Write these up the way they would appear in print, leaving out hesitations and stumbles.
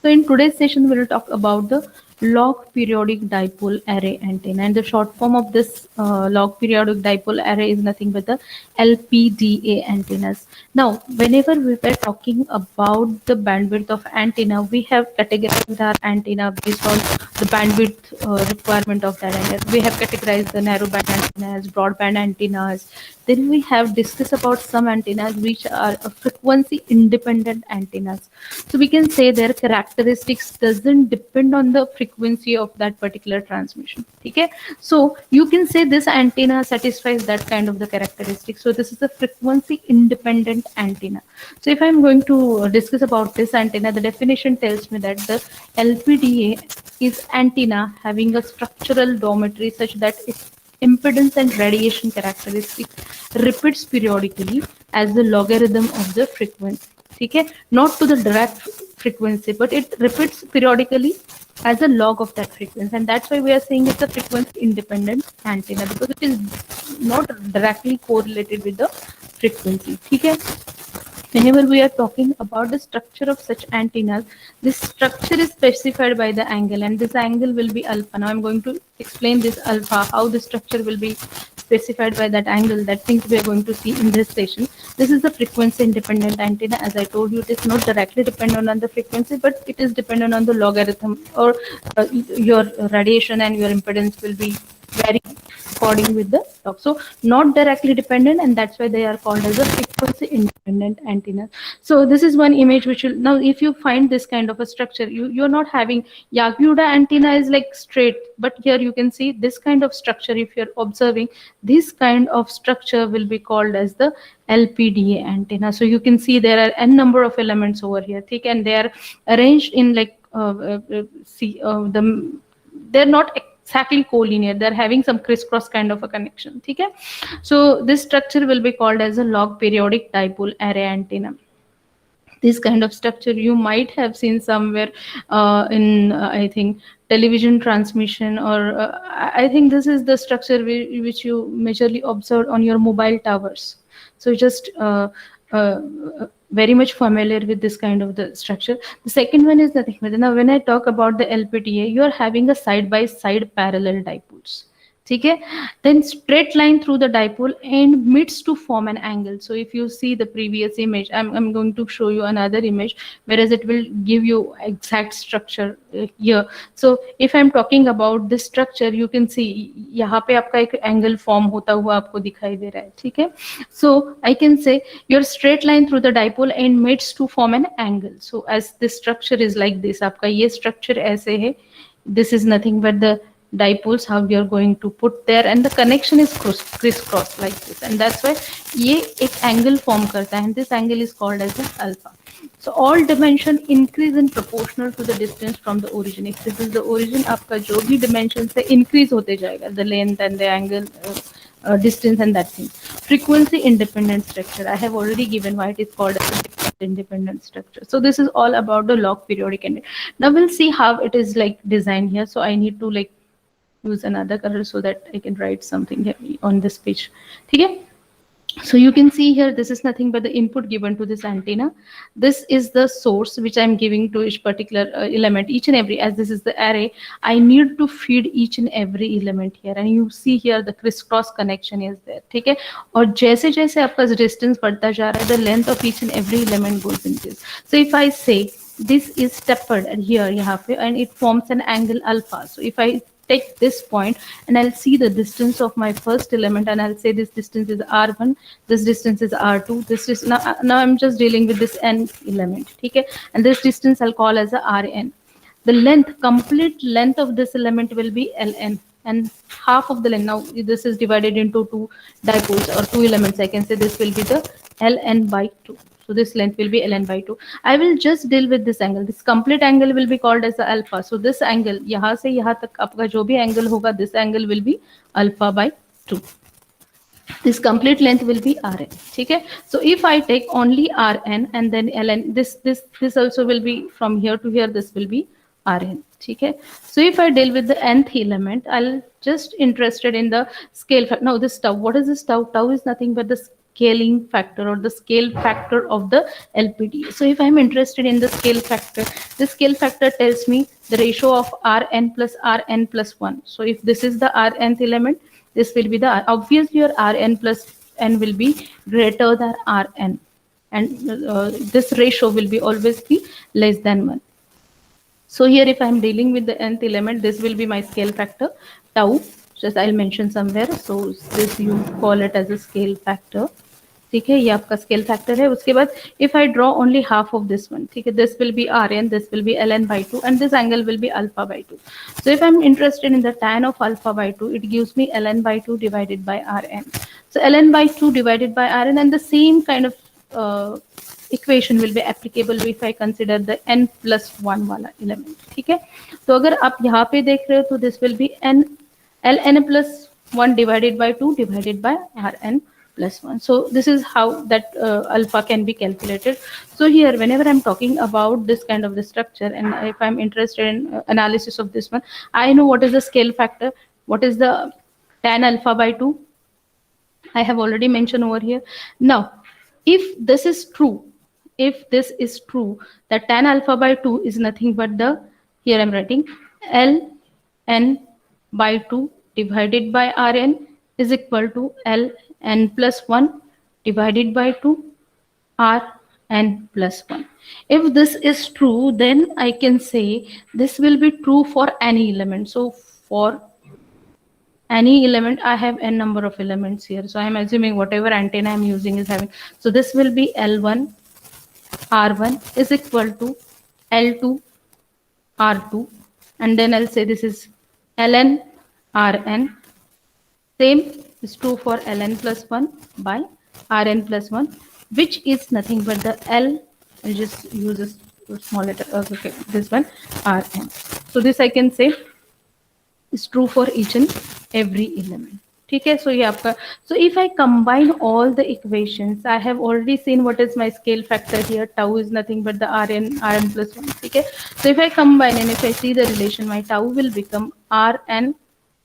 So in today's session, we will talk about the log periodic dipole array antenna. And the short form of this log periodic dipole array is nothing but the LPDA antennas. Now, whenever we were talking about the bandwidth of antenna, we have categorized our antenna based on the bandwidth requirement of that antenna. We have categorized the narrow band antennas, broadband antennas. Then we have discussed about some antennas which are frequency independent antennas. So we can say their characteristics doesn't depend on the frequency of that particular transmission. Okay, so you can say this antenna satisfies that kind of the characteristics. So this is a frequency independent antenna. So if I'm going to discuss about this antenna, the definition tells me that the LPDA is antenna having a structural geometry such that its impedance and radiation characteristics repeats periodically as the logarithm of the frequency. Okay, not to the direct frequency, but it repeats periodically as a log of that frequency, and that's why we are saying it's a frequency independent antenna, because it is not directly correlated with the frequency. Okay, whenever we are talking about the structure of such antennas, this structure is specified by the angle, and this angle will be alpha. Now I'm going to explain this alpha, how the structure will be specified by that angle. That things we are going to see in this session. This is the frequency independent antenna. As I told you, it is not directly dependent on the frequency, but it is dependent on the logarithm, or your radiation and your impedance will be very according with the log. So not directly dependent, and that's why they are called as a frequency independent antenna. So this is one image which will, now if you find this kind of a structure, you're not having Yakuda antenna is like straight, but here you can see this kind of structure. If you're observing, this kind of structure will be called as the LPDA antenna. So you can see there are n number of elements over here, thick, and they are arranged in like they're not exactly collinear, they're having some crisscross kind of a connection. Okay, so this structure will be called as a log periodic dipole array antenna. This kind of structure you might have seen somewhere in I think television transmission, or I think this is the structure which you majorly observed on your mobile towers. So just very much familiar with this kind of the structure. The second one is nothing but, now when I talk about the LPTA, you are having a side by side parallel dipoles. Okay, then straight line through the dipole and meets to form an angle. So if you see the previous image, I'm going to show you another image, whereas it will give you exact structure here. So if I'm talking about this structure, you can see यहाँ पे आपका एक angle form होता हुआ आपको दिखाई दे रहा है. ठीक है, so I can say your straight line through the dipole and meets to form an angle. So as this structure is like this, आपका ये structure ऐसे है, this is nothing but the dipoles how we are going to put there, and the connection is crisscross like this, and that's why ये एक angle form करता है, and this angle is called as the alpha. So all dimension increase in proportional to the distance from the origin. If this is the origin, आपका जो भी dimension से increase होते जाएगा, the length and the angle, distance and that thing. Frequency independent structure, I have already given why it is called as a frequency independent structure. So this is all about the log periodic antenna. Now we'll see how it is like designed here. So I need to like use another color so that I can write something here on this page. Okay, so you can see here, this is nothing but the input given to this antenna. This is the source which I'm giving to each particular element, each and every, as this is the array, I need to feed each and every element here, and you see here the crisscross connection is there. ठीक है, और जैसे जैसे आपका distance बढ़ता जा रहा है, the length of each and every element goes in this. So if I say this is tapered here यहाँ पे, and it forms an angle alpha. So if I take this point and I'll see the distance of my first element, and I'll say this distance is R1, this distance is R2, this is now I'm just dealing with this n element. Okay, and this distance I'll call as a Rn. The length, complete length of this element will be Ln, and half of the length, now this is divided into two dipoles or two elements, I can say this will be the Ln by 2. So this length will be Ln by 2. I will just deal with this angle. This complete angle will be called as the alpha. So this angle, यहाँ से यहाँ तक आपका जो भी angle होगा, this angle will be alpha by 2. This complete length will be Rn. Okay, so if I take only Rn and then Ln, this also will be from here to here, this will be Rn. Okay, so if I deal with the nth element, I'll just interested in the scale factor. Now this tau, what is this tau? Tau is nothing but the scaling factor or the scale factor of the LPDA. So if I'm interested in the scale factor, the scale factor tells me the ratio of Rn plus Rn plus 1. So if this is the Rnth element, this will be the, obviously your Rn plus n will be greater than Rn, and this ratio will be always be less than 1. So here if I'm dealing with the nth element, this will be my scale factor tau, just I'll mention somewhere. So this you call it as a scale factor. ठीक है, ये आपका scale factor है. उसके बाद if I draw only half of this one, ठीक है, this will be Rn, this will be ln by 2, and this angle will be alpha by 2. So if I'm interested in the tan of alpha by 2, it gives me ln by 2 divided by Rn. So ln by 2 divided by Rn, and the same kind of equation will be applicable if I consider the n plus 1 वाला element. ठीक है, तो अगर आप यहाँ पे देख रहे हो तो this will be n ln plus 1 divided by 2 divided by Rn plus 1. So this is how that alpha can be calculated. So here whenever I'm talking about this kind of the structure, and if I'm interested in analysis of this one, I know what is the scale factor, what is the tan alpha by 2, I have already mentioned over here. Now if this is true, if this is true, that tan alpha by 2 is nothing but the, here I'm writing ln by 2 divided by Rn is equal to ln plus 1 divided by 2 Rn plus 1. If this is true, then I can say this will be true for any element. So for any element, I have n number of elements here. So I am assuming whatever antenna I am using is having. So this will be L1 R1 is equal to L2 R2, and then I'll say this is ln Rn. Same is true for ln plus 1 by Rn plus 1, which is nothing but the L. I'll just use a small letter. Okay, this one Rn. So this I can say is true for each and every element. ठीक है, so ये आपका, so if I combine all the equations, I have already seen what is my scale factor here. Tau is nothing but the Rn plus 1. ठीक है, so if I combine and if I see the relation, my tau will become Rn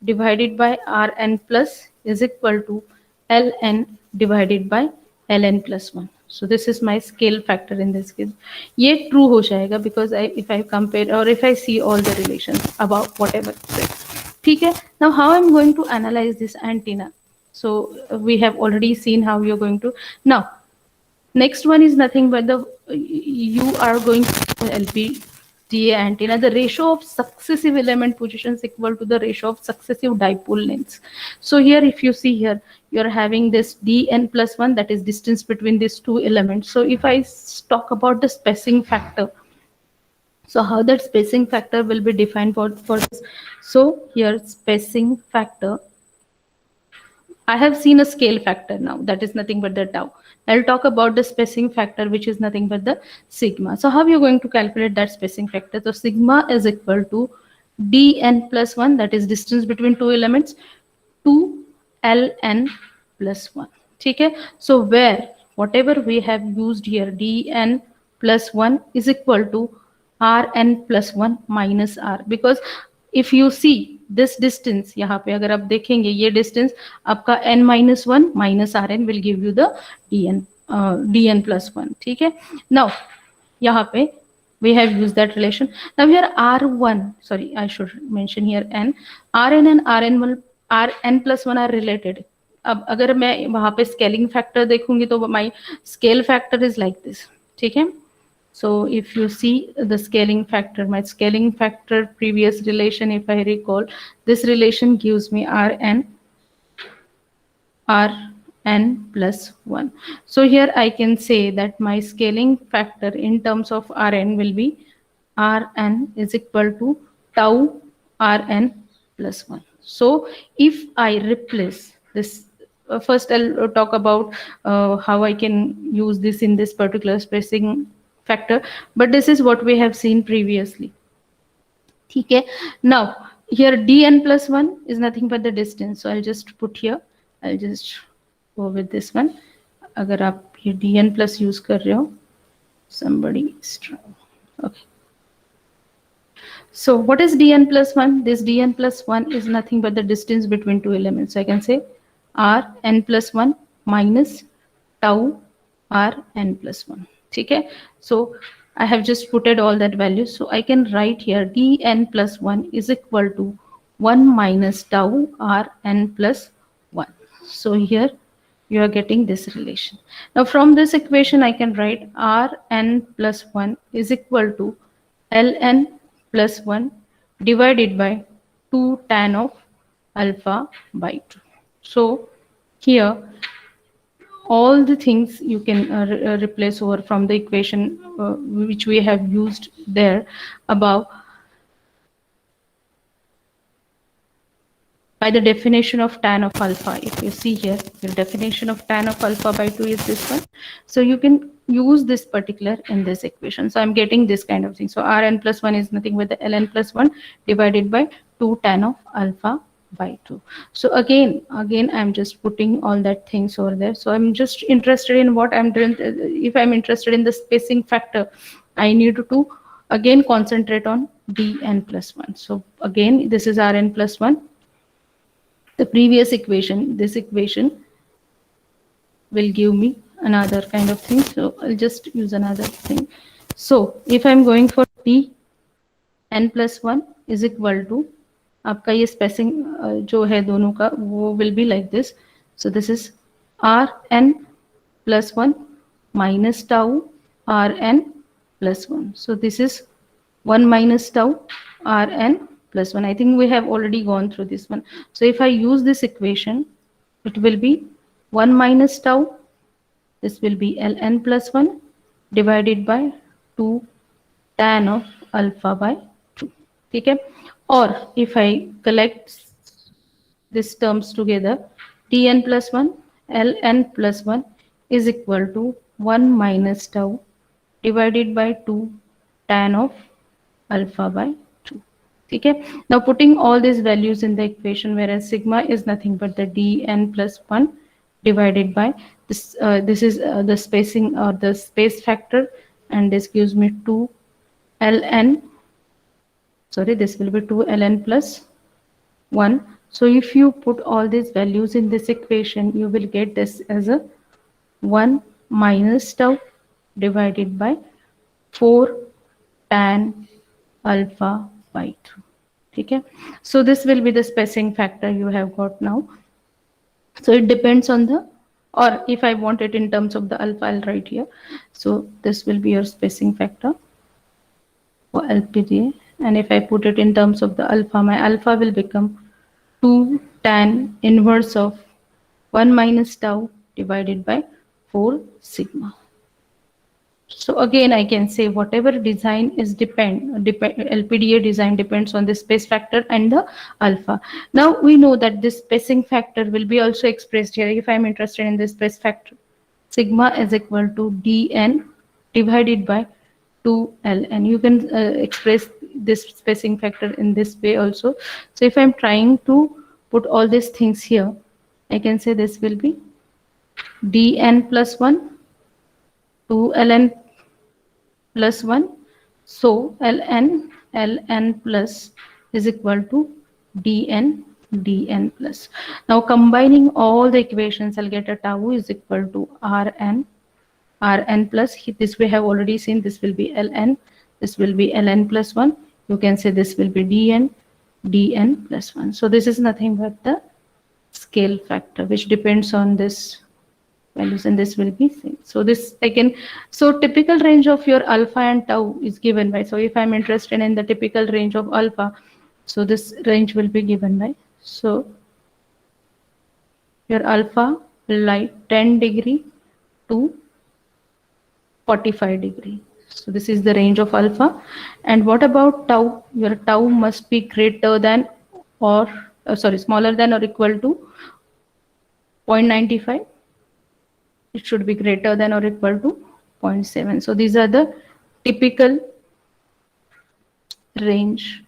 divided by Rn plus is equal to Ln divided by Ln plus 1. So this is my scale factor in this case. ये true हो जाएगा because if I compare or if I see all the relations about whatever. ठीक है, now how I'm going to analyze this antenna? So we have already seen how you're going to. Now next one is nothing but the, you are going to LPDA antenna, the ratio of successive element positions equal to the ratio of successive dipole lengths. So here if you see here, you're having this dn plus 1, that is distance between these two elements. So if I talk about the spacing factor, so how that spacing factor will be defined for this. So here spacing factor, I have seen a scale factor now, that is nothing but the tau. I'll talk about the spacing factor, which is nothing but the sigma. So how you're going to calculate that spacing factor? So sigma is equal to dn plus 1, that is distance between two elements, to ln plus 1. ठीक है, so where whatever we have used here, dn plus 1 is equal to Rn plus 1 minus R, because if you see this distance, यहाँ पे अगर आप देखेंगे ये distance आपका n minus 1 minus Rn will give you the dn plus 1. ठीक है, now यहाँ पे we have used that relation. Now here R1, sorry, I should mention here n, Rn and Rn plus 1 are related. अब अगर मैं वहाँ पे scaling factor देखूंगी तो my scale factor is like this. ठीक है, so if you see the scaling factor, my scaling factor previous relation, if I recall, this relation gives me Rn plus 1. So here I can say that my scaling factor in terms of Rn will be Rn is equal to tau Rn plus 1. So if I replace this, first I'll talk about how I can use this in this particular spacing factor, but this is what we have seen previously. ठीक है, now here dn plus 1 is nothing but the distance, so I'll just put here, I'll just go with this one. अगर आप ये dn plus use कर रहे हो, somebody is trying. Okay, so what is dn plus 1? This dn plus 1 is nothing but the distance between two elements. So I can say Rn plus 1 minus tau r n plus 1. ठीक है, so I have just putted all that values, so I can write here dn plus 1 is equal to 1 minus tau r n plus 1. So here you are getting this relation. Now from this equation I can write r n plus 1 is equal to ln plus 1 divided by 2 tan of alpha by 2. So here all the things you can replace over from the equation which we have used there above by the definition of tan of alpha. If you see here, the definition of tan of alpha by 2 is this one. So you can use this particular in this equation. So I'm getting this kind of thing. So Rn plus 1 is nothing but the Ln plus 1 divided by 2 tan of alpha by 2. So again I'm just putting all that things over there. So I'm just interested in what I'm doing. If I'm interested in the spacing factor, I need to again concentrate on dn plus 1. So again, this is Rn plus 1. The previous equation, this equation will give me another kind of thing. So I'll just use another thing. So if I'm going for t n plus 1 is equal to आपका ये spacing जो है दोनों का वो will be like this. So this is r n plus 1 minus tau r n plus 1. So this is 1 minus tau r n plus 1. I think we have already gone through this one. So if I use this equation, it will be 1 minus tau, this will be ln plus 1 divided by 2 tan of alpha by 2. Okay? Or if I collect these terms together, tn plus 1 ln plus 1 is equal to 1 minus tau divided by 2 tan of alpha by 2. Okay? Now putting all these values in the equation, whereas sigma is nothing but the dn plus 1 divided by this. This is the spacing or the space factor, and this gives me 2 ln. Sorry, this will be 2 ln plus 1. So if you put all these values in this equation, you will get this as a 1 minus tau divided by 4 tan alpha by 2. Okay? So this will be the spacing factor you have got now. So it depends on the, or if I want it in terms of the alpha, I'll write here. So this will be your spacing factor for LPGA. And if I put it in terms of the alpha, my alpha will become 2 tan inverse of 1 minus tau divided by 4 sigma. So again, I can say whatever design is LPDA design depends on the space factor and the alpha. Now we know that this spacing factor will be also expressed here. If I'm interested in this space factor, sigma is equal to dn divided by 2l, and you can express this spacing factor in this way also. So if I'm trying to put all these things here, I can say this will be dn plus 1 2 ln plus 1. So ln plus is equal to dn plus. Now combining all the equations, I'll get a tau is equal to rn plus, this we have already seen, this will be ln, this will be ln plus 1. You can say this will be dn plus 1. So this is nothing but the scale factor which depends on this values, and this will be same. So this again, so typical range of your alpha and tau is given by, so if I'm interested in the typical range of alpha, so this range will be given by, so your alpha will lie 10 degree to 45 degree. So this is the range of alpha. And what about tau? Your tau must be greater than or smaller than or equal to 0.95. It should be greater than or equal to 0.7. So these are the typical range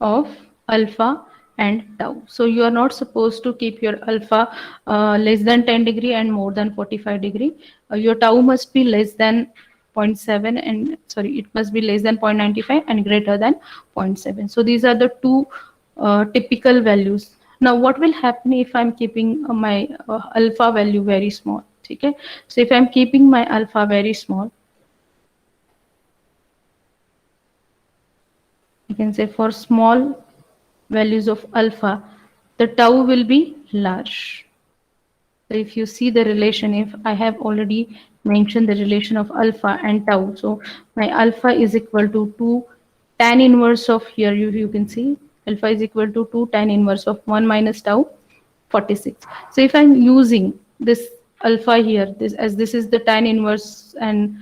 of alpha and tau. So you are not supposed to keep your alpha less than 10 degree and more than 45 degree. Your tau must be less than 0.7 and it must be less than 0.95 and greater than 0.7. So these are the two typical values. Now what will happen if I'm keeping my alpha value very small? Okay, so if I'm keeping my alpha very small, you can say for small values of alpha, the tau will be large. So if you see the relation, if I have already mentioned the relation of alpha and tau, so my alpha is equal to 2 tan inverse of, here you can see alpha is equal to 2 tan inverse of 1 minus tau 46. So if I'm using this alpha here, this is the tan inverse, and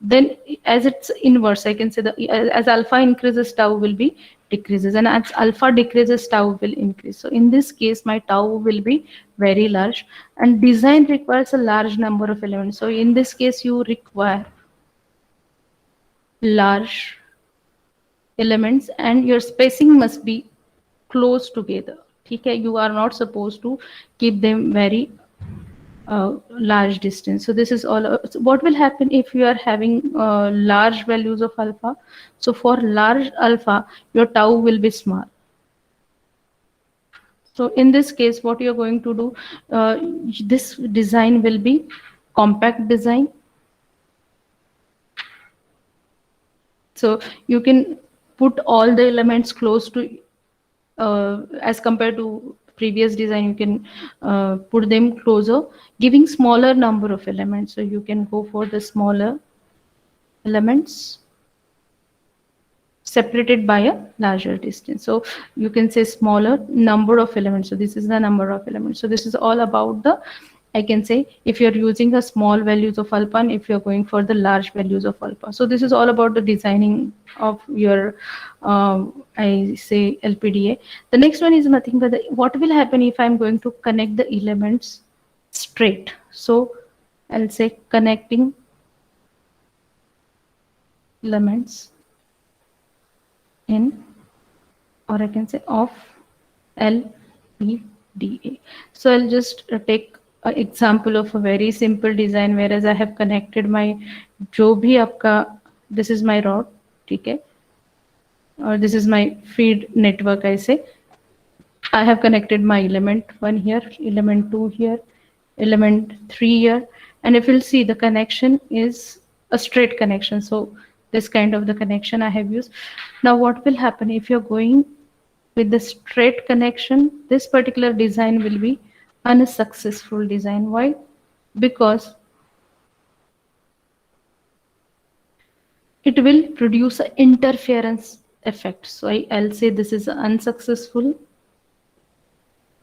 then as it's inverse, I can say that as alpha increases, tau will be decreases, and as alpha decreases, tau will increase. So in this case, my tau will be very large, and design requires a large number of elements. So in this case, you require large elements, and your spacing must be close together. Okay, you are not supposed to keep them very large distance. So this is all. So what will happen if you are having large values of alpha? So for large alpha, your tau will be small. So in this case, what you're going to do, this design will be compact design. So you can put all the elements close to, as compared to previous design, you can put them closer, giving smaller number of elements. So you can go for the smaller elements separated by a larger distance. So you can say smaller number of elements. So this is the number of elements. So this is all about the, I can say, if you're using a small values of alpha and if you're going for the large values of alpha. So this is all about the designing of your, I say, LPDA. The next one is nothing but what will happen if I'm going to connect the elements straight. So I'll say connecting elements in, or I can say of LPDA. So I'll just take an example of a very simple design, whereas I have connected my जो भी आपका, this is my rod, ठीक है, or this is my feed network, I say. I have connected my element 1 here, element 2 here, element 3 here, and if you'll see, the connection is a straight connection. So this kind of the connection I have used. Now what will happen if you're going with the straight connection? This particular design will be unsuccessful design. Why? Because it will produce an interference effect. So I'll say this is an unsuccessful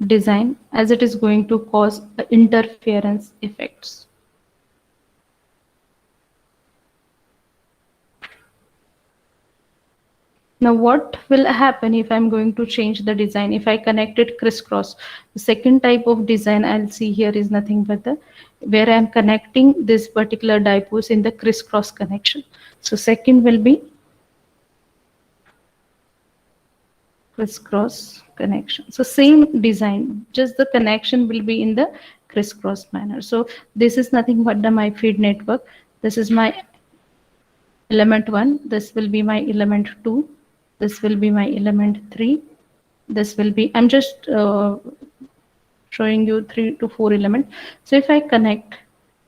design, as it is going to cause interference effects. Now what will happen if I'm going to change the design? If I connect it crisscross, the second type of design I'll see here is nothing but the, where I'm connecting this particular dipoles in the crisscross connection. So second will be crisscross connection. So same design, just the connection will be in the crisscross manner. So this is nothing but my feed network. This is my element 1, this will be my element 2, this will be my element 3, this will be, I'm just showing you 3 to 4 elements. So if I connect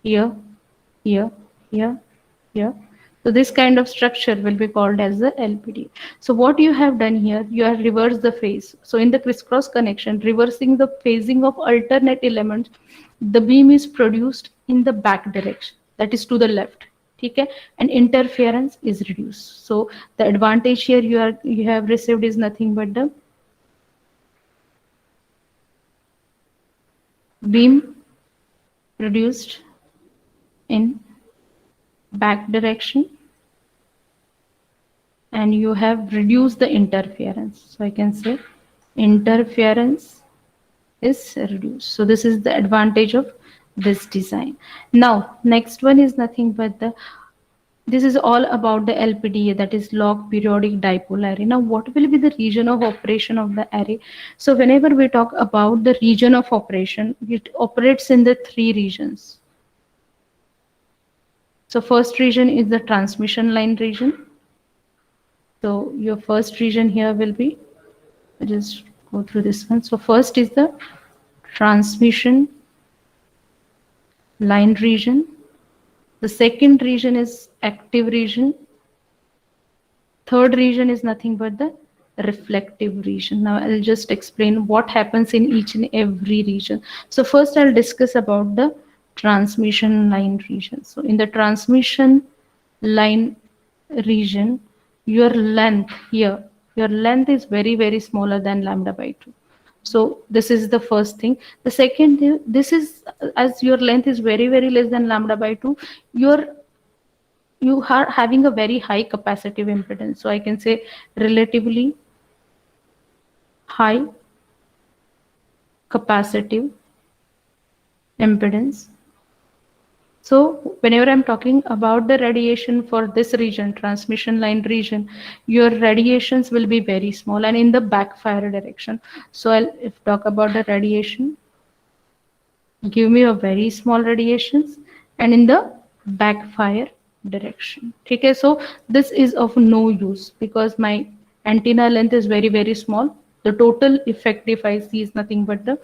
here, here, here, here, so this kind of structure will be called as the LPD. So what you have done here, you have reversed the phase. So in the crisscross connection, reversing the phasing of alternate elements, the beam is produced in the back direction, that is to the left. Okay, and interference is reduced. So the advantage here you have received is nothing but the beam produced in back direction, and you have reduced the interference. So I can say interference is reduced. So this is the advantage of this design. Now next one is nothing but the, this is all about the LPDA, that is log periodic dipole array. Now what will be the region of operation of the array? So whenever we talk about the region of operation, it operates in the 3 regions. So first region is the transmission line region. So your first region here will be, just go through this one. So first is the transmission line region. The second region is active region. Third region is nothing but the reflective region. Now I'll just explain what happens in each and every region. So first I'll discuss about the transmission line region. So in the transmission line region, your length here, your length is very smaller than lambda by 2. So this is the first thing. The second thing, this is as your length is very less than lambda by 2, your you are having a very high capacitive impedance. So I can say relatively high capacitive impedance. So whenever I'm talking about the radiation for this region, transmission line region, your radiations will be very small and in the backfire direction. So I'll if talk about the radiation, give me a very small radiations and in the backfire direction. Okay, so this is of no use because my antenna length is very small. The total effect if I see is nothing but the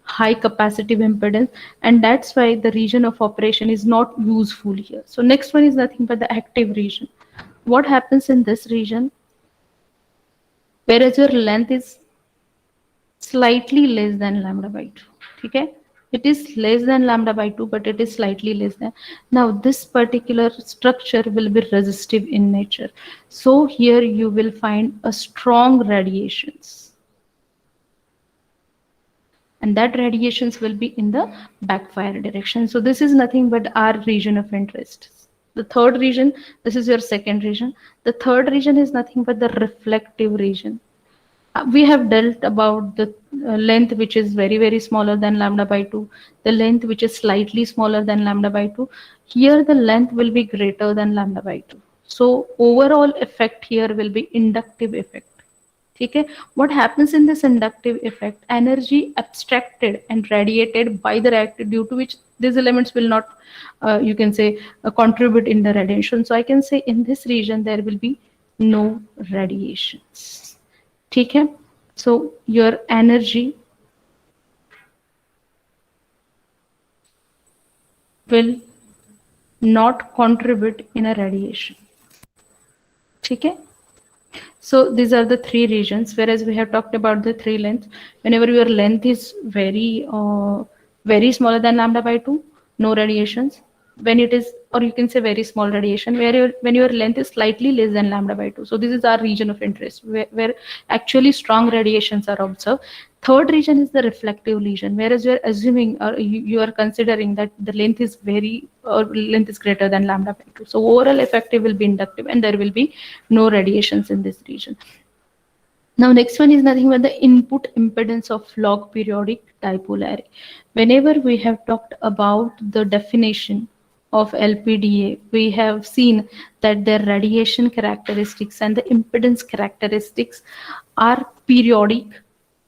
high capacitive impedance, and that's why the region of operation is not useful here. So next one is nothing but the active region. What happens in this region? Whereas your length is slightly less than lambda by 2. Okay, it is less than lambda by 2 but it is slightly less than. Now this particular structure will be resistive in nature, so here you will find a strong radiations, and that radiations will be in the backfire direction. So this is nothing but our region of interest. The third region, this is your second region. The third region is nothing but the reflective region. We have dealt about the length which is very smaller than lambda by 2, the length which is slightly smaller than lambda by 2. Here the length will be greater than lambda by 2. So overall effect here will be inductive effect. Okay, what happens in this inductive effect? Energy abstracted and radiated by the reactor, due to which these elements will not you can say contribute in the radiation. So I can say in this region there will be no radiations. Okay, so your energy will not contribute in a radiation. Okay, so these are the three regions, whereas we have talked about the three lengths. Whenever your length is very smaller than lambda by 2, no radiations. When it is, or you can say very small radiation, when your length is slightly less than lambda by 2. So this is our region of interest where actually strong radiations are observed. Third region is the reflective region, whereas you are assuming or you are considering that the length is length is greater than lambda by 2. So overall effective will be inductive and there will be no radiations in this region. Now next one is nothing but the input impedance of log periodic dipole array. Whenever we have talked about the definition of LPDA, we have seen that their radiation characteristics and the impedance characteristics are periodic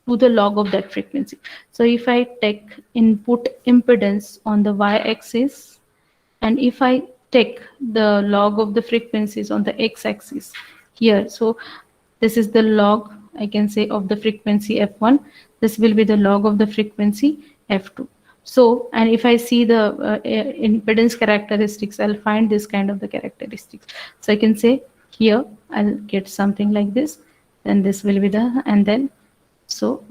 to the log of that frequency. So if I take input impedance on the y-axis and if I take the log of the frequencies on the x-axis here, so this is the log I can say of the frequency f1, this will be the log of the frequency f2. So, and if I see the impedance characteristics, I'll find this kind of the characteristics. So I can say here I'll get something like this, then this will be the, and then so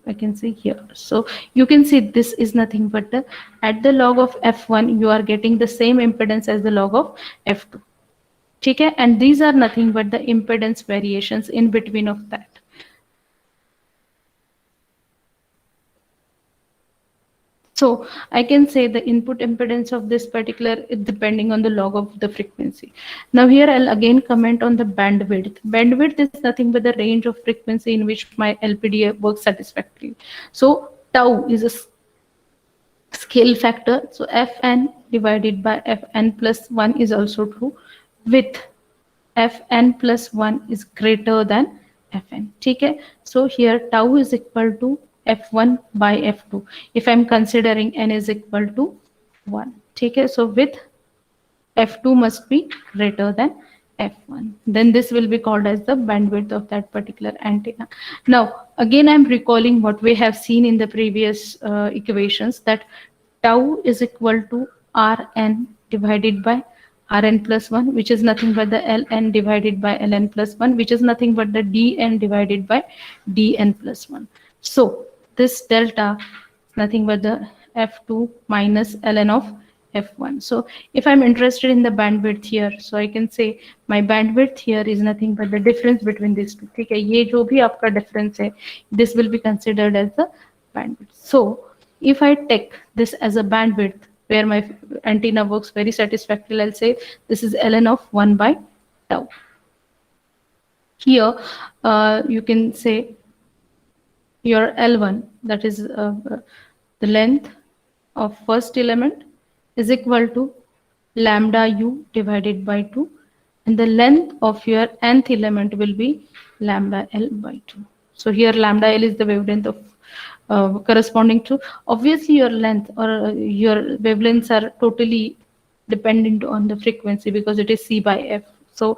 I can say here. So you can see this is nothing but the, at the log of f1 you are getting the same impedance as the log of f2. Okay, and these are nothing but the impedance variations in between of that. So I can say the input impedance of this particular is depending on the log of the frequency. Now here I'll again comment on the bandwidth. Bandwidth is nothing but the range of frequency in which my LPDA works satisfactorily. So tau is a scale factor. So Fn divided by Fn plus 1 is also true, with Fn plus 1 is greater than Fn. Okay, so here tau is equal to f1 by f2 if I'm considering n is equal to 1. Okay, so with f2 must be greater than f1, then this will be called as the bandwidth of that particular antenna. Now again I'm recalling what we have seen in the previous equations, that tau is equal to Rn divided by Rn plus 1, which is nothing but the Ln divided by Ln plus 1, which is nothing but the Dn divided by Dn plus 1. So this delta is nothing but the f2 minus ln of f1. So if I'm interested in the bandwidth here, so I can say my bandwidth here is nothing but the difference between these two. ठीक है, ये जो भी आपका difference है, this will be considered as the bandwidth. So if I take this as a bandwidth where my antenna works very satisfactorily, I'll say this is ln of 1 by tau. Here you can say your L1, that is the length of first element, is equal to lambda u divided by 2, and the length of your nth element will be lambda L by 2. So here lambda L is the wavelength of corresponding to, obviously your length or your wavelengths are totally dependent on the frequency because it is C by F. So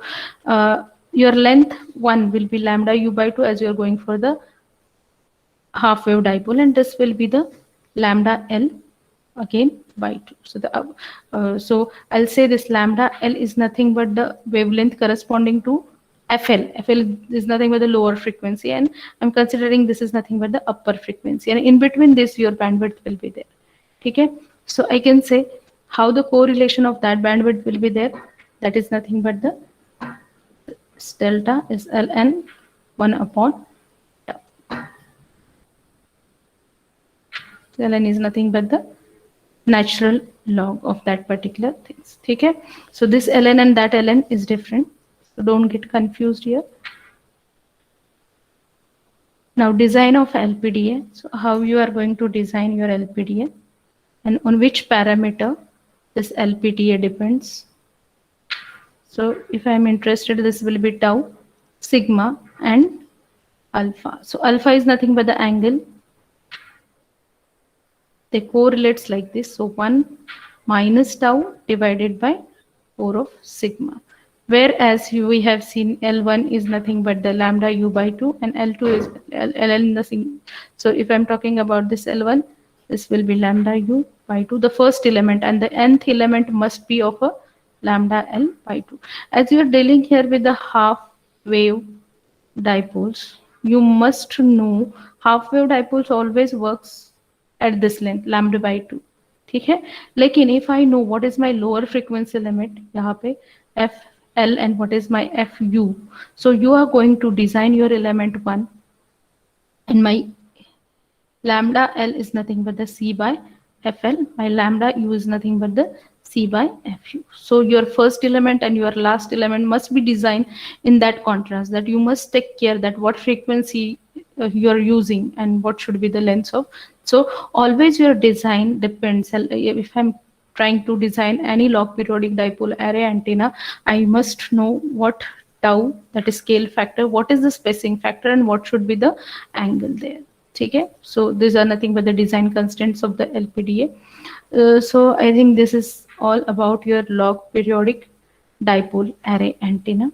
your length 1 will be lambda u by 2 as you are going for the half wave dipole, and this will be the lambda L again by 2. So so I'll say this lambda L is nothing but the wavelength corresponding to FL. FL is nothing but the lower frequency, and I'm considering this is nothing but the upper frequency, and in between this your bandwidth will be there. Okay, so I can say how the correlation of that bandwidth will be there. That is nothing but the delta is ln 1 upon tau. ln is nothing but the natural log of that particular things. Okay, so this ln and that ln is different, so don't get confused here. Now design of LPDA. So how you are going to design your LPDA and on which parameter this LPDA depends. So if I am interested, this will be tau, sigma and alpha. So alpha is nothing but the angle. They correlates like this. So 1 minus tau divided by 4 of sigma. Whereas we have seen L1 is nothing but the lambda u by 2 and L2 is ln the same. So if I'm talking about this L1, this will be lambda u by 2, the first element, and the nth element must be of a lambda L by 2. As you are dealing here with the half wave dipoles, you must know half wave dipoles always works at this length lambda by 2. ठीक है, लेकिन if I know what is my lower frequency limit यहाँ पे FL and what is my FU, so you are going to design your element 1 and my lambda L is nothing but the C by FL, my lambda U is nothing but the C by FU. So your first element and your last element must be designed in that contrast, that you must take care that what frequency you are using and what should be the length of. So always your design depends. If I'm trying to design any log periodic dipole array antenna, I must know what tau, that is scale factor, what is the spacing factor, and what should be the angle there. Okay, so these are nothing but the design constraints of the LPDA. So I think this is all about your log periodic dipole array antenna.